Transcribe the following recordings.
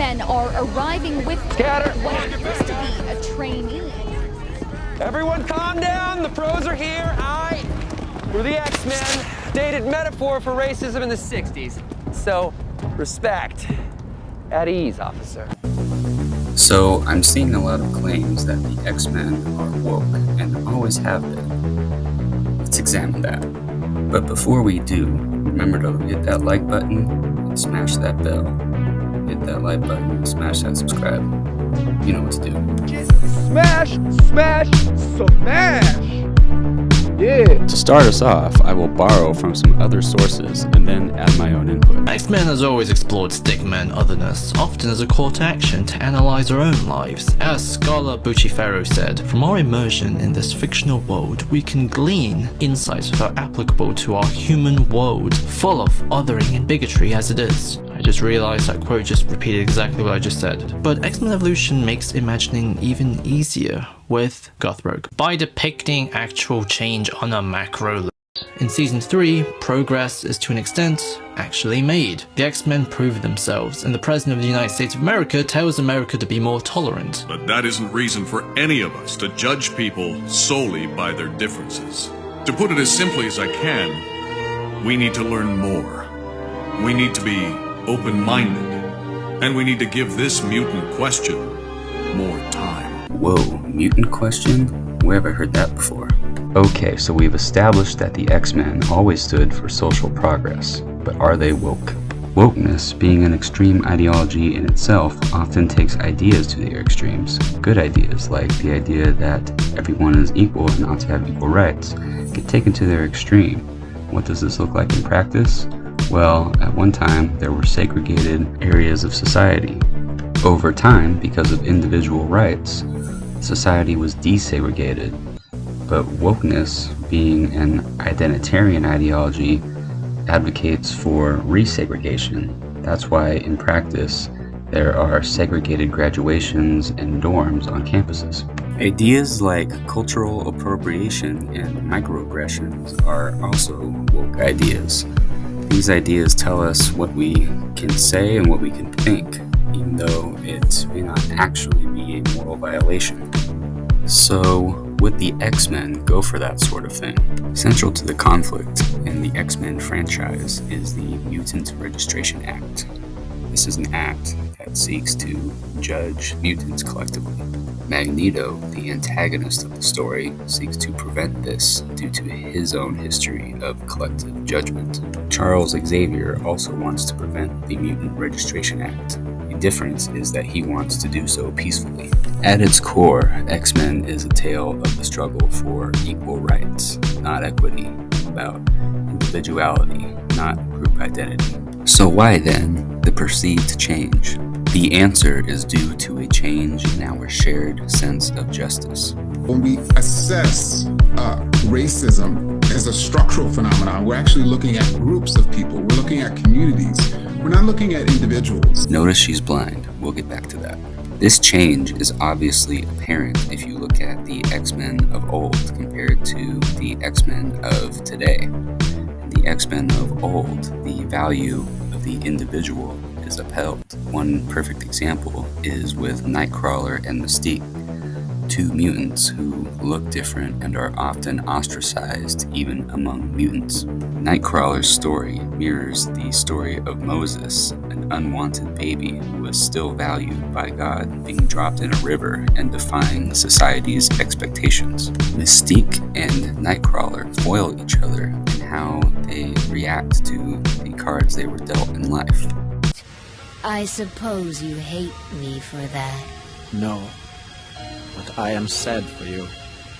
X-Men are arriving with Scatter. what appears to be a trainee. Everyone calm down, the pros are here. We're the X-Men, dated metaphor for racism in the 60s. So, respect. At ease, officer. So, I'm seeing a lot of claims that the X-Men are woke and always have been. Let's examine that. But before we do, remember to hit that like button and smash that bell. Hit that like button, smash that subscribe. You know what to do. Smash, smash, smash! Yeah. To start us off, I will borrow from some other sources and then add my own input. X-Men has always explored stigma and otherness, often as a call to action to analyze our own lives. As scholar Bucciferro said, from our immersion in this fictional world, we can glean insights that are applicable to our human world, full of othering and bigotry as it is. I just realized that quote just repeated exactly what I just said. But X-Men Evolution makes imagining even easier with Gothroke by depicting actual change on a macro level. In Season 3, progress is to an extent actually made. The X-Men prove themselves, and the President of the United States of America tells America to be more tolerant. But that isn't reason for any of us to judge people solely by their differences. To put it as simply as I can, we need to learn more. We need to be open-minded, and we need to give this mutant question more time. Whoa, mutant question? Where have I heard that before? Okay, so we've established that the X-Men always stood for social progress, but are they woke? Wokeness, being an extreme ideology in itself, often takes ideas to their extremes. Good ideas, like the idea that everyone is equal and ought to have equal rights, get taken to their extreme. What does this look like in practice? Well, at one time, there were segregated areas of society. Over time, because of individual rights, society was desegregated. But wokeness, being an identitarian ideology, advocates for resegregation. That's why, in practice, there are segregated graduations and dorms on campuses. Ideas like cultural appropriation and microaggressions are also woke ideas. These ideas tell us what we can say and what we can think, even though it may not actually be a moral violation. So, would the X-Men go for that sort of thing? Central to the conflict in the X-Men franchise is the Mutant Registration Act. This is an act that seeks to judge mutants collectively. Magneto, the antagonist of the story, seeks to prevent this due to his own history of collective judgment. Charles Xavier also wants to prevent the Mutant Registration Act. The difference is that he wants to do so peacefully. At its core, X-Men is a tale of the struggle for equal rights, not equity, about individuality, not group identity. So why then the perceived change? The answer is due to a change in our shared sense of justice. When we assess racism as a structural phenomenon, we're actually looking at groups of people. We're looking at communities. We're not looking at individuals. Notice she's blind. We'll get back to that. This change is obviously apparent if you look at the X-Men of old compared to the X-Men of today. In the X-Men of old, the value of the individual is upheld. One perfect example is with Nightcrawler and Mystique, two mutants who look different and are often ostracized even among mutants. Nightcrawler's story mirrors the story of Moses, an unwanted baby who was still valued by God, being dropped in a river and defying society's expectations. Mystique and Nightcrawler foil each other in how they react to the cards they were dealt in life. I suppose you hate me for that. No, but I am sad for you.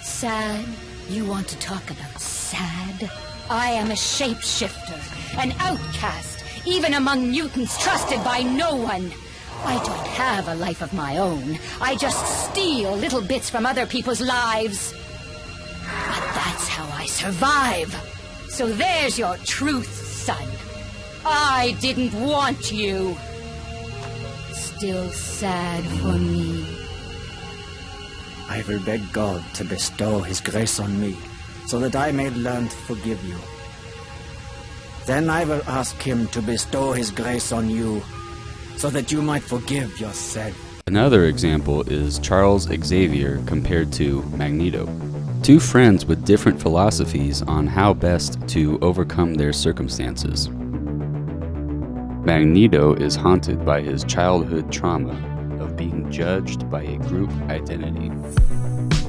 Sad? You want to talk about sad? I am a shapeshifter, an outcast, even among mutants trusted by no one. I don't have a life of my own. I just steal little bits from other people's lives. But that's how I survive. So there's your truth, son. I didn't want you. Still sad for me. I will beg God to bestow His grace on me, so that I may learn to forgive you. Then I will ask Him to bestow His grace on you, so that you might forgive yourself. Another example is Charles Xavier compared to Magneto. Two friends with different philosophies on how best to overcome their circumstances. Magneto is haunted by his childhood trauma of being judged by a group identity.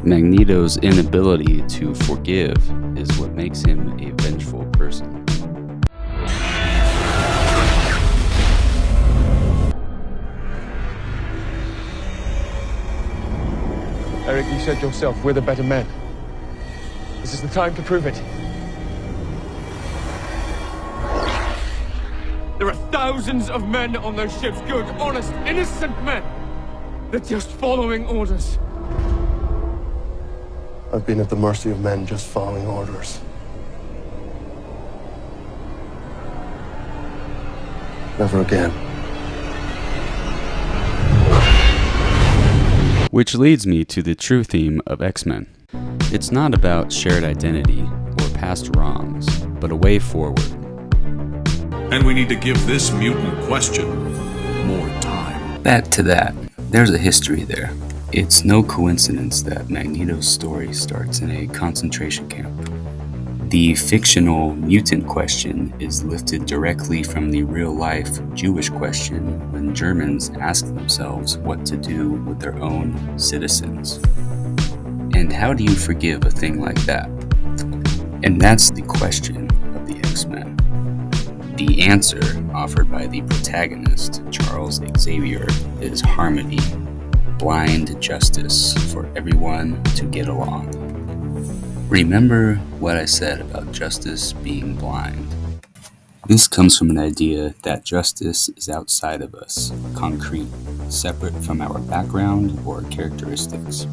Magneto's inability to forgive is what makes him a vengeful person. Eric, you said yourself, we're the better men. This is the time to prove it. There are thousands of men on those ships, good, honest, innocent men. They're just following orders. I've been at the mercy of men just following orders. Never again. Which leads me to the true theme of X-Men. It's not about shared identity or past wrongs, but a way forward. And we need to give this mutant question more time. Back to that, there's a history there. It's no coincidence that Magneto's story starts in a concentration camp. The fictional mutant question is lifted directly from the real-life Jewish question when Germans ask themselves what to do with their own citizens. And how do you forgive a thing like that? And that's the question of the X-Men. The answer offered by the protagonist, Charles Xavier, is harmony, blind justice for everyone to get along. Remember what I said about justice being blind. This comes from an idea that justice is outside of us, concrete, separate from our background or characteristics.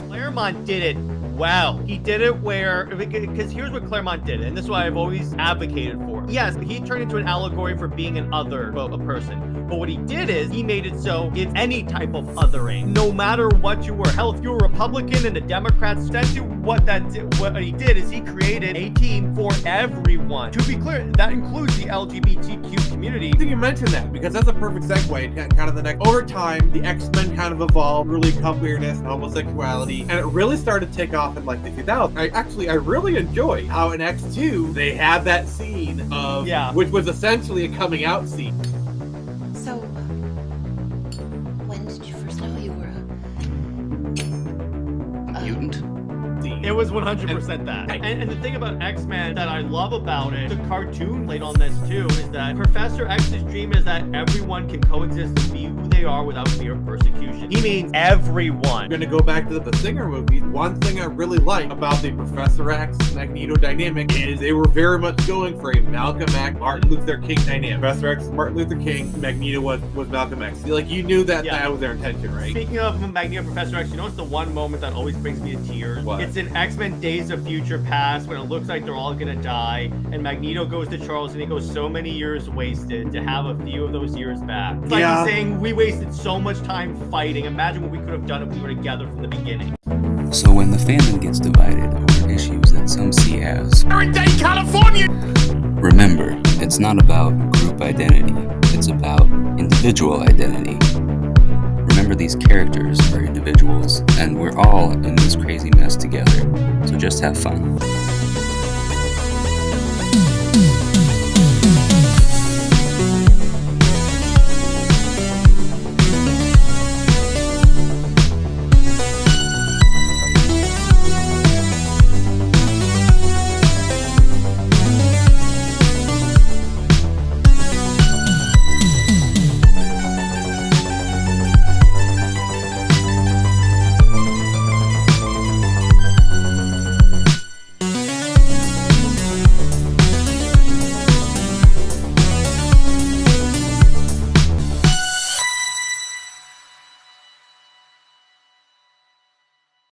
Claremont did it well. He did it because here's what Claremont did, and this is what I've always advocated for. Yes, he turned into an allegory for being an other, a person. But what he did is he made it so it's any type of othering, no matter what you were. Hell, if you were a Republican and the Democrats, essentially what he did is he created a team for everyone. To be clear, that includes the LGBTQ community. I think you mentioned that because that's a perfect segue to kind of the next. Over time, the X-Men kind of evolved, really queerness and homosexuality, and it really started to take off in like the 2000s. I really enjoy how in X2 they had that scene of which was essentially a coming out scene. So, when did you first know you were a mutant? It was 100% that. And the thing about X-Men that I love about it, the cartoon played on this too, is that Professor X's dream is that everyone can coexist and be who they are without fear of persecution. He means everyone. I'm gonna go back to the Singer movies. One thing I really like about the Professor X Magneto dynamic is they were very much going for a Malcolm X, Martin Luther King dynamic. Professor X, Martin Luther King, Magneto was Malcolm X. Like you knew that that was their intention, right? Speaking of Magneto and Professor X, you know it's the one moment that always brings me to tears? What? It's in X-Men Days of Future Past when it looks like they're all gonna die, and Magneto goes to Charles and he goes, so many years wasted to have a few of those years back. It's like he's saying, we wasted so much time fighting. Imagine what we could have done if we were together from the beginning. So when the fandom gets divided over issues that some see as Date, California! Remember, it's not about group identity, it's about individual identity. Remember, these characters are individuals, and we're all in this crazy mess together, so just have fun.